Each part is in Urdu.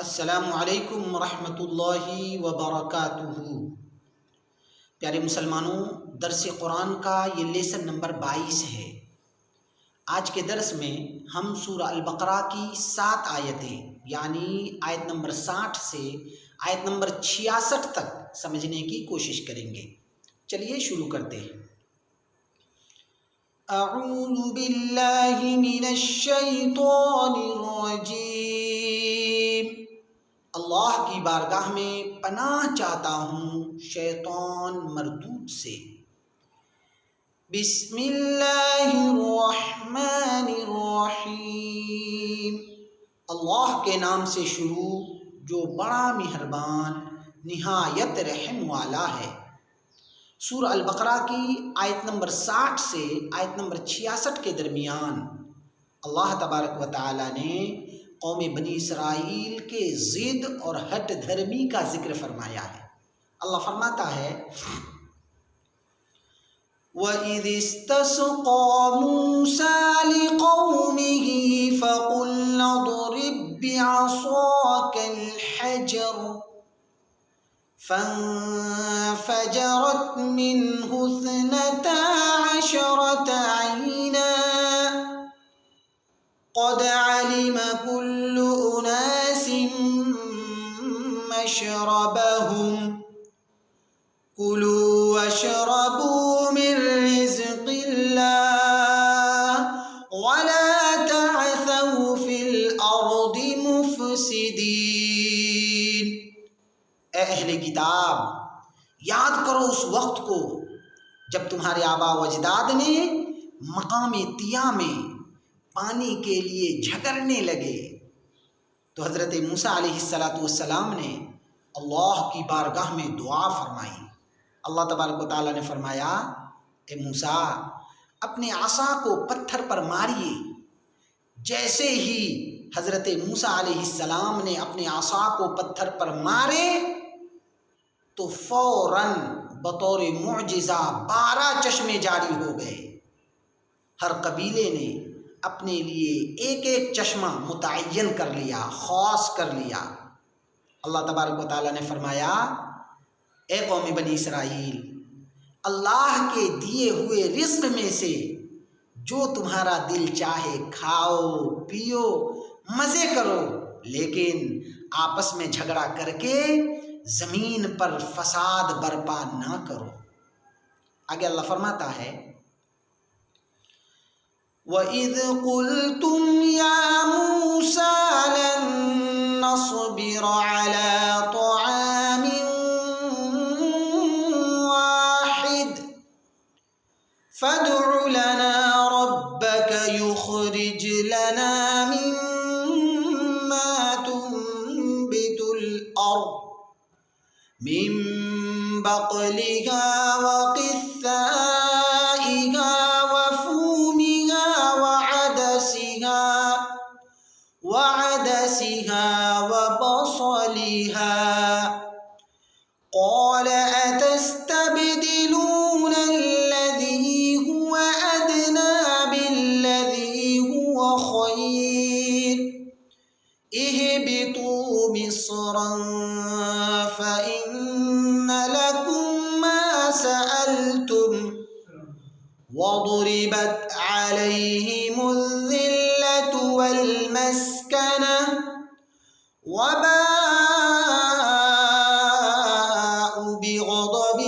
السلام علیکم ورحمۃ اللہ وبرکاتہ۔ پیارے مسلمانوں، درس قرآن کا یہ لیسن نمبر 22 ہے۔ آج کے درس میں ہم سورہ البقرہ کی 7 آیتیں یعنی آیت نمبر 60 سے آیت نمبر 66 تک سمجھنے کی کوشش کریں گے۔ چلیے شروع کرتے ہیں۔ اعوذ باللہ من الشیطان الرجیم۔ اللہ کی بارگاہ میں پناہ چاہتا ہوں شیطان مردود سے۔ بسم اللہ الرحمن الرحیم۔ اللہ کے نام سے شروع جو بڑا مہربان نہایت رحم والا ہے۔ سورہ البقرہ کی آیت نمبر 60 سے آیت نمبر 66 کے درمیان اللہ تبارک و تعالی نے قوم بنی اسرائیل کے ضد اور ہٹ دھرمی کا ذکر فرمایا ہے۔ اللہ فرماتا ہے وَإِذِ اسْتَسْقَىٰ مُوسَىٰ لِقَوْمِهِ فَقُلْنَا اضْرِب بِّعَصَاكَ الْحَجَرَ فَانفَجَرَتْ مِنْهُ 12 عَيْنًا قَدْ عَلِمَ كُلُّ أُنَاسٍ مَّشْرَبَهُمْ كُلُوا وَاشْرَبُوا مِن رِّزْقِ اللَّهِ وَلَا تَعْثَوْا فِي الْأَرْضِ مُفْسِدِينَ۔ اے اہل کتاب، یاد کرو اس وقت کو جب تمہارے آبا و اجداد نے مقام طیہ میں پانی کے لیے جھگڑنے لگے تو حضرت موسیٰ علیہ السلام نے اللہ کی بارگاہ میں دعا فرمائی۔ اللہ تبارک و تعالیٰ نے فرمایا اے موسیٰ اپنے عصا کو پتھر پر ماریے۔ جیسے ہی حضرت موسیٰ علیہ السلام نے اپنے عصا کو پتھر پر مارے تو فوراً بطور معجزہ 12 چشمے جاری ہو گئے۔ ہر قبیلے نے اپنے لیے ایک ایک چشمہ متعین کر لیا، خاص کر لیا۔ اللہ تبارک و تعالیٰ نے فرمایا اے قوم بنی اسرائیل، اللہ کے دیے ہوئے رزق میں سے جو تمہارا دل چاہے کھاؤ پیو مزے کرو، لیکن آپس میں جھگڑا کر کے زمین پر فساد برپا نہ کرو۔ آگے اللہ فرماتا ہے وَإِذْ قُلْتُمْ يَا مُوسَىٰ لَن نَّصْبِرَ عَلَىٰ طَعَامٍ وَاحِدٍ فَادْعُ لَنَا رَبَّكَ يُخْرِجْ لَنَا مِمَّا تُنبِتُ الْأَرْضُ مِن بَقْلِهَا وَقِثَّائِهَا وَفُومِهَا وَعَدَسِهَا وَبَصَلِهَا قَالَ أَتَسْتَبْدِلُونَ الَّذِي هُوَ أَدْنَىٰ بِالَّذِي هُوَ خَيْرٌ اهْبِطُوا مِصْرًا فَإِنَّ لَكُم مَّا سَأَلْتُمْ وَضُرِبَتْ عَلَيْهِمُ الذِّلَّةُ وَالْمَسْكَنَةُ وَبَاءُوا بِغَضَبٍ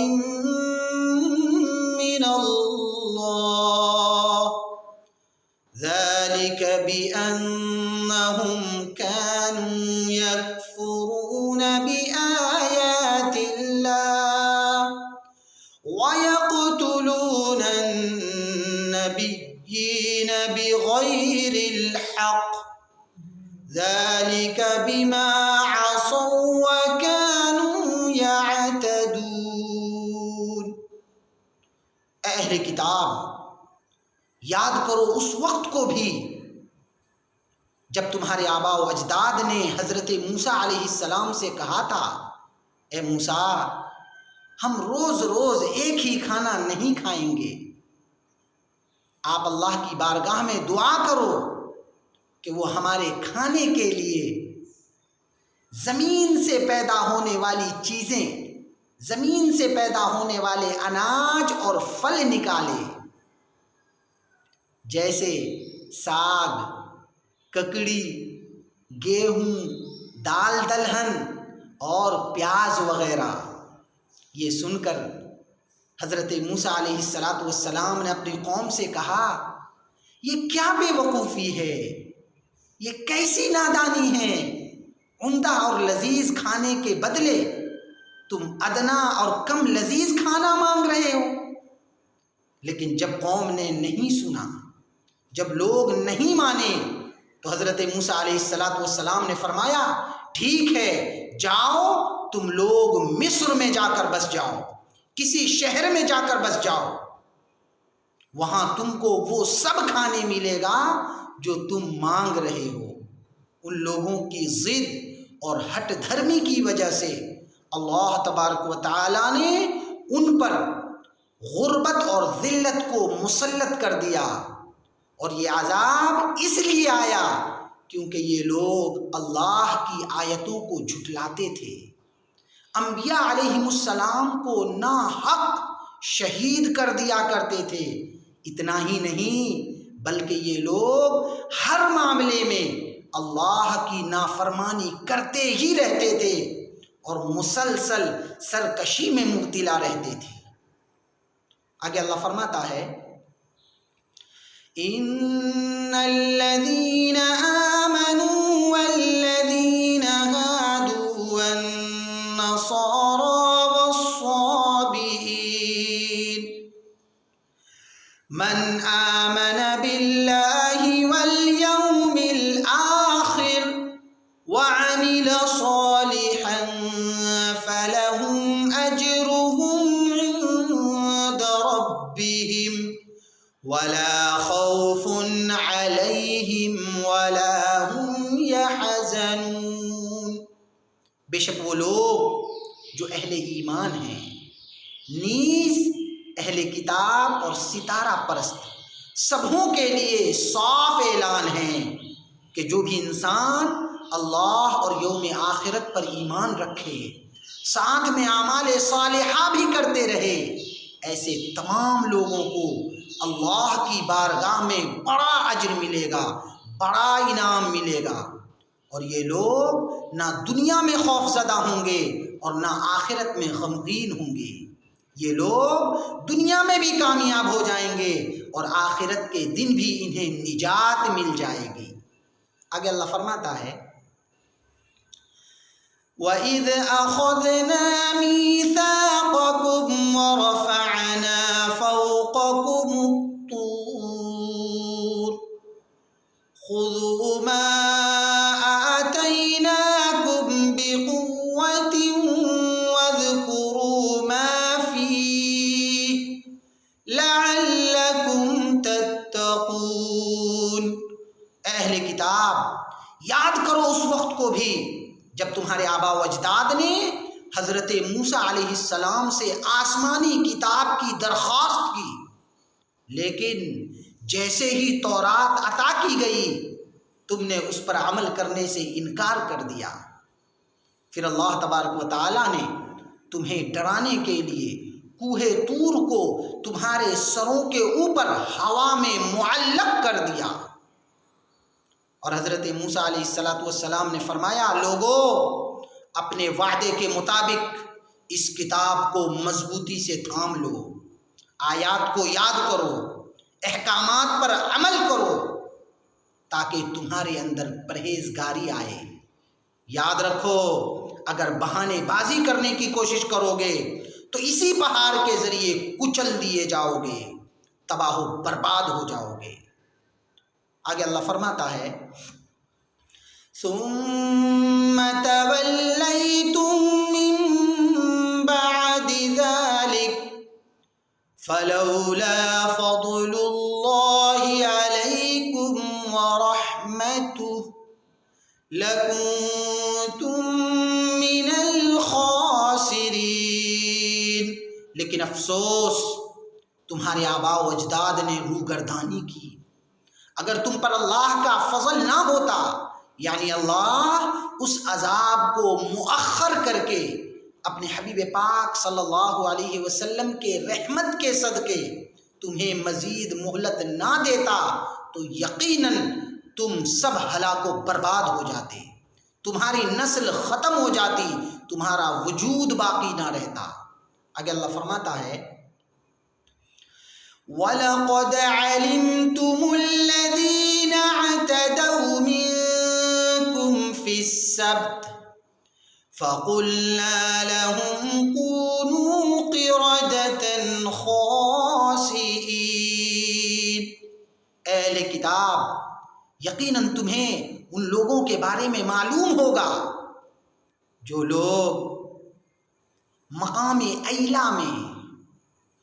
مِّنَ اللَّهِ ذَلِكَ بِأَنَّهُمْ كَانُوا يَكْفُرُونَ بِآيَاتِ اللَّهِ وَيَقْتُلُونَ النَّبِيِّينَ بِغَيْرِ الْحَقِّ ذَلِكَ بِمَا عَصَوا وَكَانُوا يَعْتَدُونَ۔ اے اہل کتاب، یاد کرو اس وقت کو بھی جب تمہارے آبا و اجداد نے حضرت موسیٰ علیہ السلام سے کہا تھا اے موسیٰ ہم روز روز ایک ہی کھانا نہیں کھائیں گے، آپ اللہ کی بارگاہ میں دعا کرو کہ وہ ہمارے کھانے کے لیے زمین سے پیدا ہونے والی چیزیں، زمین سے پیدا ہونے والے اناج اور پھل نکالے، جیسے ساگ، ککڑی، گیہوں، دال دلہن اور پیاز وغیرہ۔ یہ سن کر حضرت موسیٰ علیہ السلام نے اپنی قوم سے کہا، یہ کیا بے وقوفی ہے، یہ کیسی نادانی ہے، عمدہ اور لذیذ کھانے کے بدلے تم ادنا اور کم لذیذ کھانا مانگ رہے ہو۔ لیکن جب قوم نے نہیں سنا، جب لوگ نہیں مانے، تو حضرت موسیٰ علیہ السلام نے فرمایا، ٹھیک ہے، جاؤ تم لوگ مصر میں جا کر بس جاؤ، کسی شہر میں جا کر بس جاؤ، وہاں تم کو وہ سب کھانے ملے گا جو تم مانگ رہے ہو۔ ان لوگوں کی ضد اور ہٹ دھرمی کی وجہ سے اللہ تبارک و تعالیٰ نے ان پر غربت اور ذلت کو مسلط کر دیا، اور یہ عذاب اس لیے آیا کیونکہ یہ لوگ اللہ کی آیتوں کو جھٹلاتے تھے، انبیاء علیہم السلام کو ناحق شہید کر دیا کرتے تھے۔ اتنا ہی نہیں بلکہ یہ لوگ ہر معاملے میں اللہ کی نافرمانی کرتے ہی رہتے تھے اور مسلسل سرکشی میں مبتلا رہتے تھے۔ آگے اللہ فرماتا ہے، ان الذین آمنوا والذین ہادوا والنصارى والصابئین من آمن باللہ والیوم الآخر وعمل صالحا فلهم أجرهم عند ربهم ولا خوف عليهم ولا هم يحزنون۔ بے شک وہ لوگ جو اہل ایمان ہیں، نیز اہل کتاب اور ستارہ پرست سبوں کے لیے صاف اعلان ہے کہ جو بھی انسان اللہ اور یوم آخرت پر ایمان رکھے، ساتھ میں اعمال صالحہ بھی کرتے رہے، ایسے تمام لوگوں کو اللہ کی بارگاہ میں بڑا اجر ملے گا، بڑا انعام ملے گا، اور یہ لوگ نہ دنیا میں خوف زدہ ہوں گے اور نہ آخرت میں غمگین ہوں گے۔ یہ لوگ دنیا میں بھی کامیاب ہو جائیں گے اور آخرت کے دن بھی انہیں نجات مل جائے گی۔ آگے اللہ فرماتا ہے، وَإِذْ أَخَذْنَا مِيثَاقَكُمْ وَرَفَعْنَا فَوْقَكُمُ الطُّورَ خُذُوا مَا آتَيْنَاكُمْ بِقُوَّةٍ وَاذْكُرُوا مَا فِيهِ لَعَلَّكُمْ تَتَّقُونَ۔ اہل کتاب، یاد کرو اس وقت کو بھی جب تمہارے آبا و اجداد نے حضرت موسیٰ علیہ السلام سے آسمانی کتاب کی درخواست کی، لیکن جیسے ہی تورات عطا کی گئی تم نے اس پر عمل کرنے سے انکار کر دیا۔ پھر اللہ تبارک و تعالیٰ نے تمہیں ڈرانے کے لیے کوہ طور کو تمہارے سروں کے اوپر ہوا میں معلق کر دیا، اور حضرت موسیٰ علیہ السلام نے فرمایا، لوگو اپنے وعدے کے مطابق اس کتاب کو مضبوطی سے تھام لو، آیات کو یاد کرو، احکامات پر عمل کرو تاکہ تمہارے اندر پرہیزگاری آئے۔ یاد رکھو، اگر بہانے بازی کرنے کی کوشش کرو گے تو اسی پہاڑ کے ذریعے کچل دیے جاؤ گے، تباہ و برباد ہو جاؤ گے۔ آگے اللہ فرماتا ہے، ثم تولیتم من بعد ذلك فلولا فضل الله عليكم ورحمته لكنتم من الخاسرين۔ لیکن افسوس، تمہارے آباء و اجداد نے روگردانی کی۔ اگر تم پر اللہ کا فضل نہ ہوتا، یعنی اللہ اس عذاب کو مؤخر کر کے اپنے حبیب پاک صلی اللہ علیہ وسلم کے رحمت کے صدقے تمہیں مزید مہلت نہ دیتا تو یقیناً تم سب ہلاک و برباد ہو جاتے، تمہاری نسل ختم ہو جاتی، تمہارا وجود باقی نہ رہتا۔ آگے اللہ فرماتا ہے وَلَقَدْ عَلِمْتُمُ الَّذِينَ اعْتَدَوْا مِنكُمْ فِي السَّبْتِ فَقُلْنَا لَهُمْ كُونُوا قِرَدَةً خَاسِئِينَ۔ اہل کتاب، یقیناً تمہیں ان لوگوں کے بارے میں معلوم ہوگا جو لوگ مقام اعلیٰ میں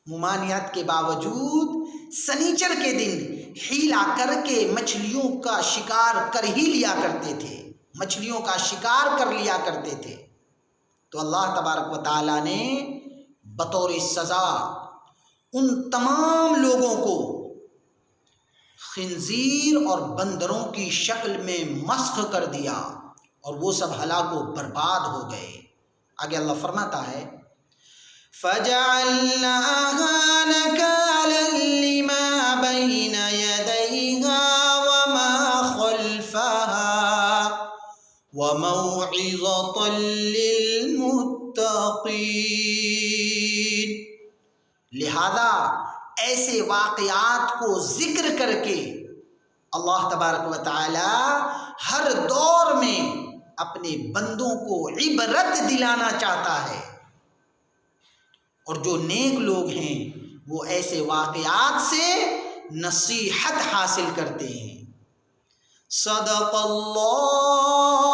ممانعت کے باوجود سنیچر کے دن حیلہ کر کے مچھلیوں کا شکار کر ہی لیا کرتے تھے، مچھلیوں کا شکار کر لیا کرتے تھے، تو اللہ تبارک و تعالیٰ نے بطور سزا ان تمام لوگوں کو خنزیر اور بندروں کی شکل میں مسخ کر دیا اور وہ سب ہلاک و برباد ہو گئے۔ آگے اللہ فرماتا ہے فَجَعَلْنَاهَا نَكَالًا لِمَا بَيْنَ يَدَيْهَا وَمَا خَلْفَهَا وَمَوْعِظَةً لِلْمُتَّقِينَ۔ لہذا ایسے واقعات کو ذکر کر کے اللہ تبارک و تعالی ہر دور میں اپنے بندوں کو عبرت دلانا چاہتا ہے، اور جو نیک لوگ ہیں وہ ایسے واقعات سے نصیحت حاصل کرتے ہیں۔ صدق اللہ